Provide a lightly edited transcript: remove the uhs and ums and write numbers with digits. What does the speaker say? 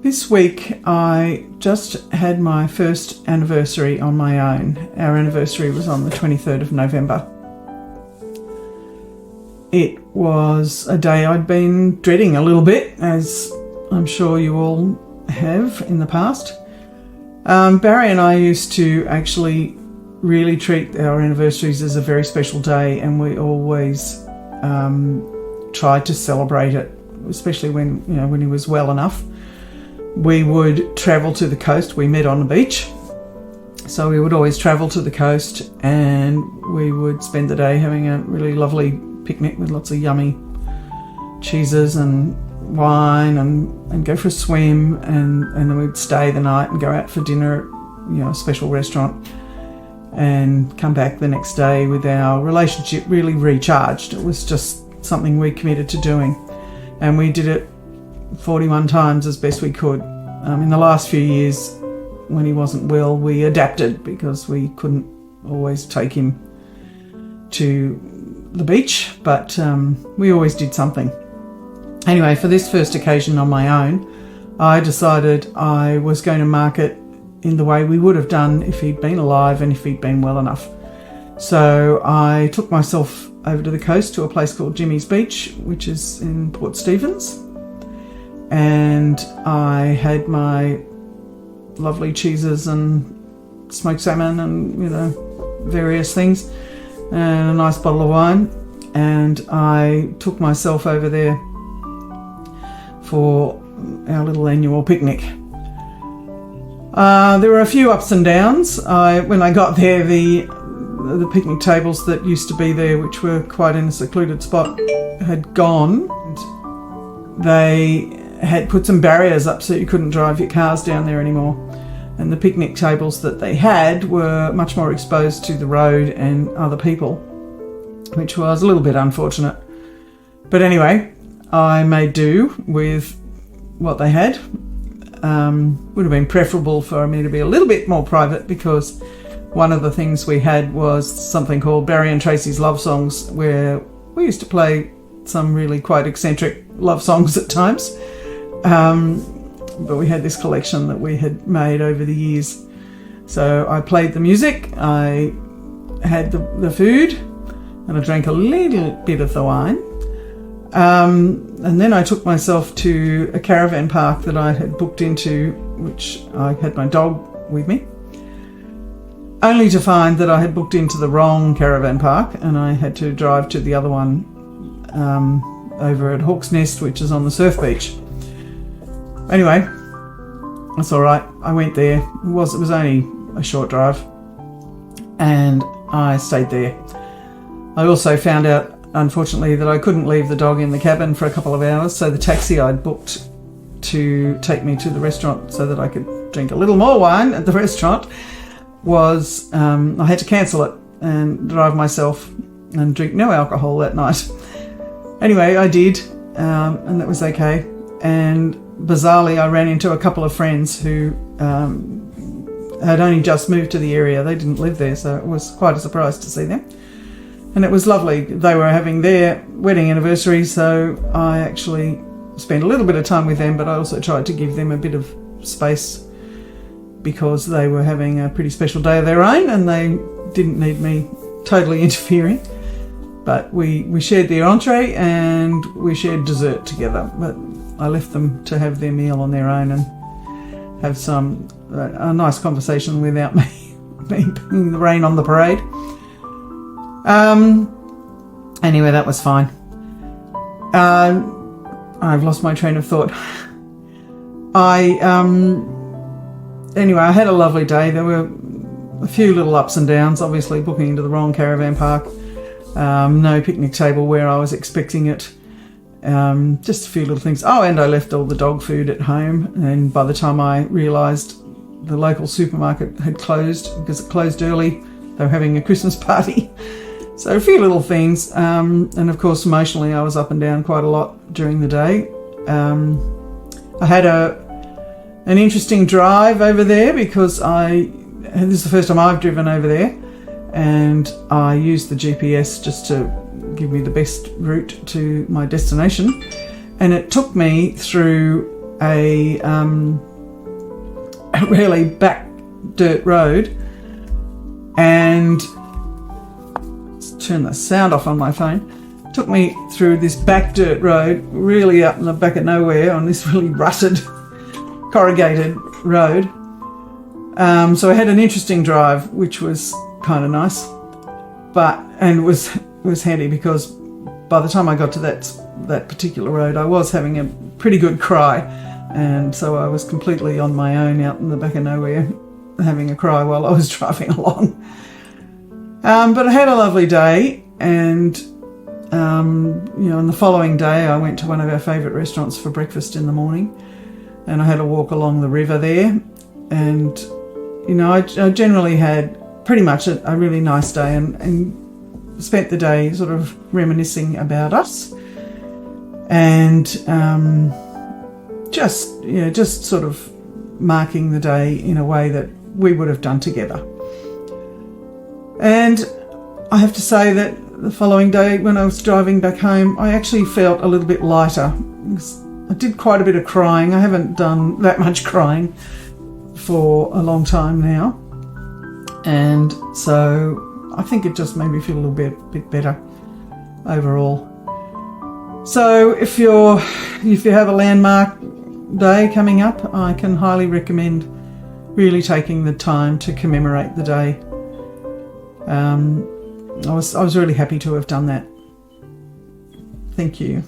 This week I just had my first anniversary on my own. Our anniversary was on the 23rd of November. It was a day I'd been dreading a little bit, as I'm sure you all have in the past. Barry and I used to actually really treat our anniversaries as a very special day, and we always tried to celebrate it, especially when he was well enough. We would travel to the coast. We met on the beach, so we would always travel to the coast, and we would spend the day having a really lovely picnic with lots of yummy cheeses and wine, and go for a swim, and then we'd stay the night and go out for dinner at a special restaurant, and come back the next day with our relationship really recharged. It was just something we committed to doing, and we did it 41 times as best we could. In the last few years, when he wasn't well, we adapted because we couldn't always take him to the beach, but we always did something. Anyway, for this first occasion on my own, I decided I was going to mark it in the way we would have done if he'd been alive and if he'd been well enough. So I took myself over to the coast to a place called Jimmy's Beach, which is in Port Stephens. And I had my lovely cheeses and smoked salmon and, various things, and a nice bottle of wine. And I took myself over there for our little annual picnic. There were a few ups and downs. When I got there, the picnic tables that used to be there, which were quite in a secluded spot, had gone. They had put some barriers up so you couldn't drive your cars down there anymore. And the picnic tables that they had were much more exposed to the road and other people, which was a little bit unfortunate. But anyway, I made do with what they had. Would have been preferable for me to be a little bit more private, because one of the things we had was something called Barry and Tracy's Love Songs, where we used to play some really quite eccentric love songs at times. But we had this collection that we had made over the years. So I played the music, I had the food, and I drank a little bit of the wine. And then I took myself to a caravan park that I had booked into, which I had my dog with me, only to find that I had booked into the wrong caravan park, and I had to drive to the other one over at Hawk's Nest, which is on the surf beach. Anyway, that's all right. I went there. It was only a short drive, and I stayed there. I also found out, unfortunately, that I couldn't leave the dog in the cabin for a couple of hours, so the taxi I'd booked to take me to the restaurant so that I could drink a little more wine at the restaurant was, I had to cancel it and drive myself and drink no alcohol that night. Anyway, I did, and that was okay. And bizarrely, I ran into a couple of friends who had only just moved to the area. They didn't live there, so it was quite a surprise to see them. And it was lovely. They were having their wedding anniversary, so I actually spent a little bit of time with them, but I also tried to give them a bit of space because they were having a pretty special day of their own and they didn't need me totally interfering. But we shared their entree and we shared dessert together, but I left them to have their meal on their own and have a nice conversation without me being the rain on the parade. Anyway, that was fine. I've lost my train of thought. Anyway, I had a lovely day. There were a few little ups and downs, obviously booking into the wrong caravan park. No picnic table where I was expecting it. Just a few little things. Oh, and I left all the dog food at home, and by the time I realised the local supermarket had closed because it closed early, they were having a Christmas party. So a few little things, and of course emotionally I was up and down quite a lot during the day. I had an interesting drive over there because this is the first time I've driven over there, and I used the GPS just to give me the best route to my destination, and it took me through a really back dirt road, and let's turn the sound off on my phone. Took me through this back dirt road, really up in the back of nowhere on this really rutted, corrugated road. So I had an interesting drive, which was kind of nice, and it was handy because by the time I got to that particular road, I was having a pretty good cry, and so I was completely on my own out in the back of nowhere, having a cry while I was driving along. But I had a lovely day, and on the following day I went to one of our favourite restaurants for breakfast in the morning, and I had a walk along the river there, and I generally had pretty much a really nice day, and spent the day sort of reminiscing about us, and just sort of marking the day in a way that we would have done together. And I have to say that the following day when I was driving back home, I actually felt a little bit lighter. I did quite a bit of crying. I haven't done that much crying for a long time now, and so I think it just made me feel a little bit better overall. So if you have a landmark day coming up, I can highly recommend really taking the time to commemorate the day. I was really happy to have done that. Thank you.